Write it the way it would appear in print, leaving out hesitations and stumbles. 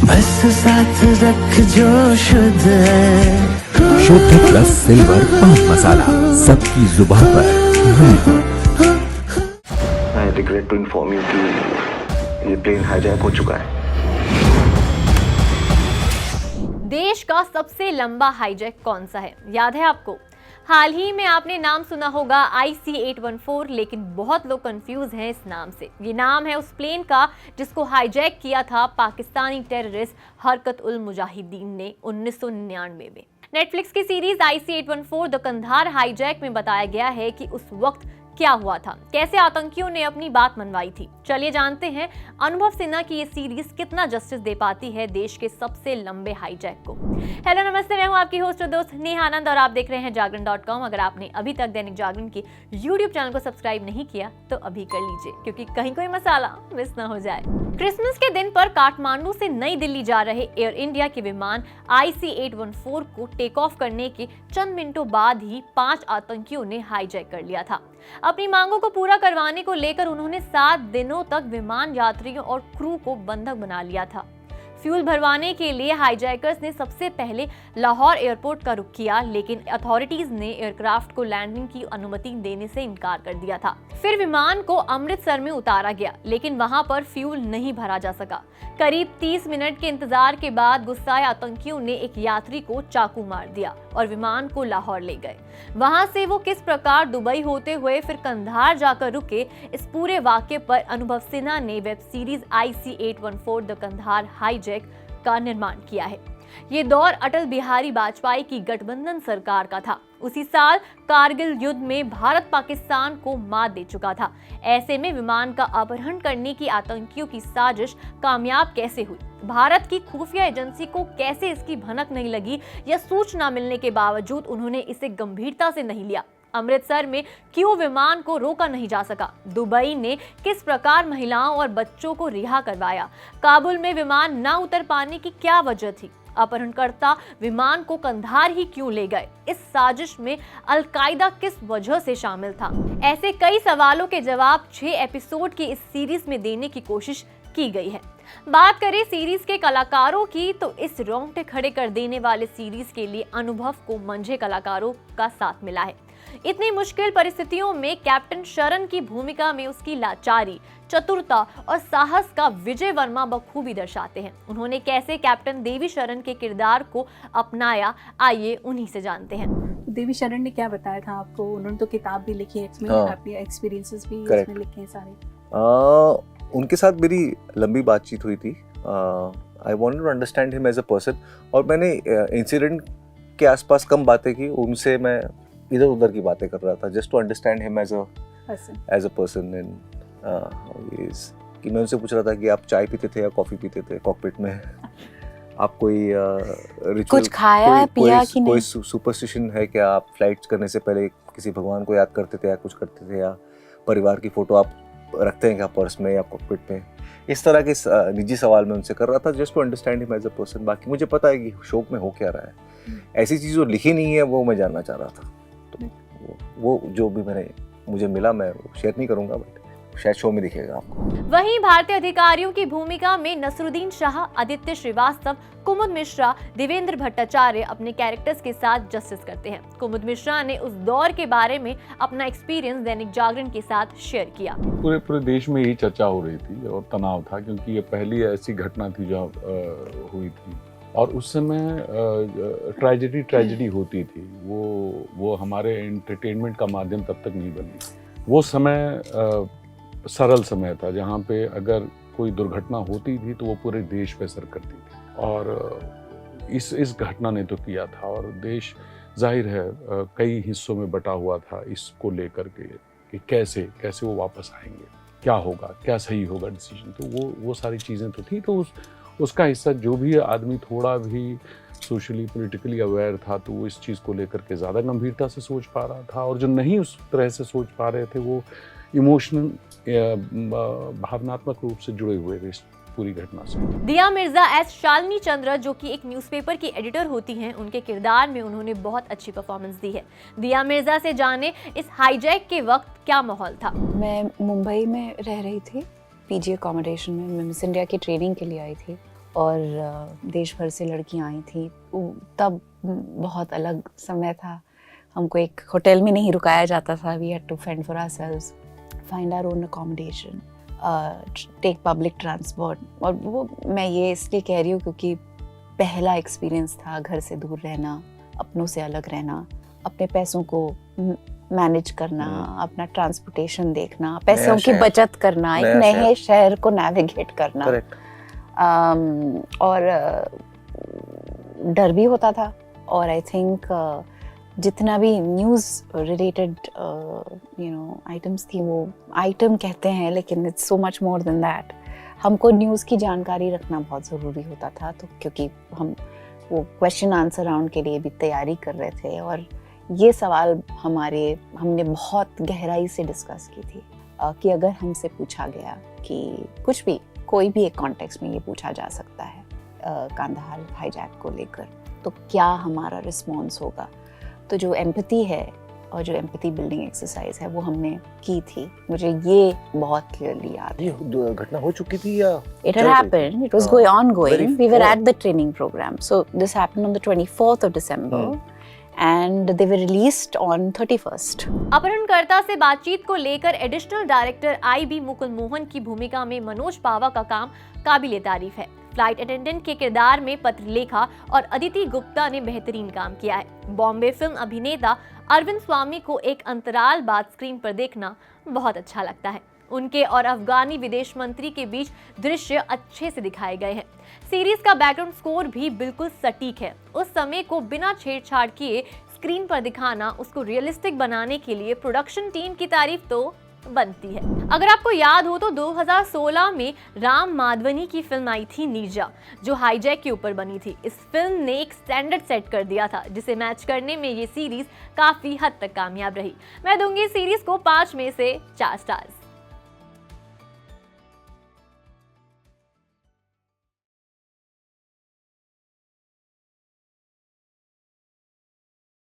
बस साथ रख जो शुद्ध है। शुद्ध प्लस सिल्वर पान मसाला, सबकी जुबान पर महक। I regret to inform you कि ये प्लेन हाईजैक हो चुका है। देश का सबसे लंबा हाईजैक कौन सा है, याद है आपको? हाल ही में आपने नाम सुना होगा IC-814, लेकिन बहुत लोग कंफ्यूज हैं इस नाम से। ये नाम है उस प्लेन का जिसको हाईजैक किया था पाकिस्तानी टेररिस्ट हरकत उल मुजाहिदीन ने 1999 में। नेटफ्लिक्स की series IC-814 the Kandahar hijack में बताया गया है कि उस वक्त क्या हुआ था, कैसे आतंकियों ने अपनी बात मनवाई थी। चलिए जानते हैं अनुभव सिन्हा की ये सीरीज कितना जस्टिस दे पाती है देश के सबसे लंबे हाईजैक को। हेलो नमस्ते, मैं हूं आपकी होस्ट और दोस्त नेहा आनंद और आप देख रहे हैं जागरण.com। अगर आपने अभी तक दैनिक जागरण की YouTube चैनल को सब्सक्राइब नहीं किया तो अभी कर लीजिए, क्योंकि कहीं कोई मसाला मिस ना हो जाए। क्रिसमस के दिन पर काठमांडू से नई दिल्ली जा रहे एयर इंडिया के विमान IC-814 को टेक ऑफ करने के चंद मिनटों बाद ही 5 आतंकियों ने हाईजैक कर लिया था। अपनी मांगों को पूरा करवाने को लेकर उन्होंने 7 दिनों तक विमान यात्रियों और क्रू को बंधक बना लिया था। फ्यूल भरवाने के लिए हाईजैकर्स ने सबसे पहले लाहौर एयरपोर्ट का रुख किया, लेकिन अथॉरिटीज ने एयरक्राफ्ट को लैंडिंग की अनुमति देने से इनकार कर दिया था। फिर विमान को अमृतसर में उतारा गया, लेकिन वहां पर फ्यूल नहीं भरा जा सका। करीब 30 मिनट के इंतजार के बाद गुस्साए आतंकियों ने एक यात्री को चाकू मार दिया और विमान को लाहौर ले गए। वहां से वो किस प्रकार दुबई होते हुए फिर कंधार जाकर रुके, इस पूरे वाक्य पर अनुभव सिन्हा ने web series IC-814 the Kandahar hijack का निर्माण किया है। ये दौर अटल बिहारी वाजपेयी की गठबंधन सरकार का था। उसी साल कारगिल युद्ध में भारत पाकिस्तान को मात दे चुका था। ऐसे में विमान का अपहरण करने की आतंकियों की साजिश कामयाब कैसे हुई? भारत की खुफिया एजेंसी को कैसे इसकी भनक नहीं लगी, या सूचना मिलने के बावजूद उन्होंने इसे गंभीरता से नहीं लिया? अमृतसर में क्यों विमान को रोका नहीं जा सका? दुबई ने किस प्रकार महिलाओं और बच्चों को रिहा करवाया? काबुल में विमान न उतर पाने की क्या वजह थी? अपहरणकर्ता विमान को कंधार ही क्यों ले गए? इस साजिश में अल-कायदा किस वजह से शामिल था? ऐसे कई सवालों के जवाब 6 एपिसोड की इस सीरीज में देने की कोशिश की गई है। बात करें सीरीज के कलाकारों की, तो इस रोंगटे खड़े कर देने वाले सीरीज के लिए अनुभव को मंझे कलाकारों का साथ मिला है। इतनी मुश्किल परिस्थितियों में कैप्टन शरण की भूमिका में उसकी लाचारी, चतुरता और साहस का विजय वर्मा बखूबी दर्शाते हैं। उन्होंने कैसे कैप्टन देवी शरण के किरदार को अपनाया, आइए उन्हीं से जानते हैं। देवी शरण ने क्या बताया था आपको? उन्होंने तो किताब भी लिखी है, अपने एक्सपीरियंसेस भी इसमें लिखे हैं सारे। उनके साथ मेरी लंबी बातचीत हुई थी। I wanted to understand him as a person, और मैंने इंसिडेंट के आसपास कम बातें की, उनसे मैं इधर उधर की बातें कर रहा था, just to understand him as a person. And कि मैं उनसे पूछ रहा था कि आप चाय पीते थे या कॉफी पीते थे कॉकपिट में? आप कोई रिचुअल, कुछ खाया है, पिया कि नहीं? कोई सुपरस्टिशन है क्या? आप फ्लाइट्स करने से पहले किसी भगवान को याद करते थे या कुछ करते थे, या परिवार की फोटो आप रखते हैं क्या पर्स में या कॉकपिट में? इस तरह के निजी सवाल मैं उनसे कर रहा था, just to understand him as a person. बाकी मुझे पता है कि शौक में हो क्या रहा है। ऐसी चीज़ जो लिखी नहीं है वो मैं जानना चाह रहा था। तो वो जो भी मुझे मिला मैं शेयर नहीं करूँगा, बट शायद शो में दिखेगा आपको। वहीं भारतीय अधिकारियों की भूमिका में नसरुद्दीन शाह, आदित्य श्रीवास्तव, कुमुद मिश्रा, देवेंद्र भट्टाचार्य अपने कैरेक्टर्स के साथ जस्टिस करते हैं। कुमुद मिश्रा ने उस दौर के बारे में अपना एक्सपीरियंस दैनिक जागरण के साथ शेयर किया। पूरे देश में यही चर्चा हो रही थी और तनाव था, क्योंकि ये पहली ऐसी घटना थी जो हुई थी, और उस समय ट्रेजेडी होती थी। वो हमारे एंटरटेनमेंट का माध्यम तब तक नहीं बनी। वो समय सरल समय था, जहाँ पे अगर कोई दुर्घटना होती थी तो वो पूरे देश पे असर करती थी, और इस घटना ने तो किया था। और देश जाहिर है कई हिस्सों में बटा हुआ था इसको लेकर के कि कैसे वो वापस आएंगे, क्या होगा, क्या सही होगा डिसीजन। तो वो सारी चीज़ें तो थी। तो उसका हिस्सा जो भी आदमी थोड़ा भी सोशली पॉलिटिकली अवेयर था, तो वो इस चीज़ को लेकर के ज़्यादा गंभीरता से सोच पा रहा था, और जो नहीं उस तरह से सोच पा रहे थे वो इमोशनल भावनात्मक रूप से जुड़े हुए थे इस पूरी घटना से। दिया मिर्जा एस शालिनी चंद्र, जो कि एक न्यूज़पेपर की एडिटर होती हैं, उनके किरदार में उन्होंने बहुत अच्छी परफॉर्मेंस दी है। दिया मिर्जा से जाने इस हाईजैक के वक्त क्या माहौल था? मैं मुंबई में रह रही थी, पीजी अकोमोडेशन में। मैं मिस इंडिया की ट्रेनिंग के लिए आई थी, और देश भर से लड़कियां आई थी। तब बहुत अलग समय था, हमको एक होटल में नहीं रुकाया जाता था। We had to fend for ourselves, find our own accommodation, take public transport. और वो मैं ये इसलिए कह रही हूँ क्योंकि पहला एक्सपीरियंस था घर से दूर रहना, अपनों से अलग रहना, अपने पैसों को मैनेज करना, अपना ट्रांसपोर्टेशन देखना, पैसों की बचत करना, एक नए शहर को नेविगेट करना। और डर भी होता था। और आई थिंक जितना भी न्यूज़ रिलेटेड आइटम्स थी, वो आइटम कहते हैं लेकिन it's so much more than that. हमको न्यूज़ की जानकारी रखना बहुत ज़रूरी होता था, तो क्योंकि हम वो क्वेश्चन आंसर राउंड के लिए भी तैयारी कर रहे थे। और ये सवाल हमने बहुत गहराई से डिस्कस की थी कि अगर हमसे पूछा गया कि कुछ भी, कोई भी एक कॉन्टेक्स्ट में ये पूछा जा सकता है कांधार हाईजैक को लेकर, तो क्या हमारा रिस्पॉन्स होगा। तो जो एम्पैथी है और जो एम्पैथी बिल्डिंग एक्सरसाइज है वो हमने की थी। मुझे ये बहुत क्लियरली याद है। ये घटना हो चुकी थी या It had happened. It was ongoing. We were at the training program. So this happened on the 24th of December. And they were released on 31st. अपहरणकर्ता से बातचीत को लेकर additional director IB Mukul Mohan की भूमिका में मनोज पावा का काम काबिले तारीफ है। फ्लाइट अटेंडेंट के किरदार में पत्रलेखा और अदिति गुप्ता ने बेहतरीन काम किया है। बॉम्बे फिल्म अभिनेता अरविंद स्वामी को एक अंतराल बाद स्क्रीन पर देखना बहुत अच्छा लगता है। उनके और अफगानी विदेश मंत्री के बीच दृश्य अच्छे से दिखाए गए हैं। सीरीज का बैकग्राउंड स्कोर भी बिल्कुल सटीक है। उस समय को बिना छेड़छाड़ किए स्क्रीन पर दिखाना, उसको रियलिस्टिक बनाने के लिए प्रोडक्शन टीम की तारीफ तो बनती है। अगर आपको याद हो तो 2016 में राम माधवनी की फिल्म आई थी नीरजा, जो हाईजैक के ऊपर बनी थी। इस फिल्म ने एक स्टैंडर्ड सेट कर दिया था, जिसे मैच करने में ये सीरीज काफी हद तक कामयाब रही। मैं दूंगी सीरीज को 5 में से 4 स्टार्स।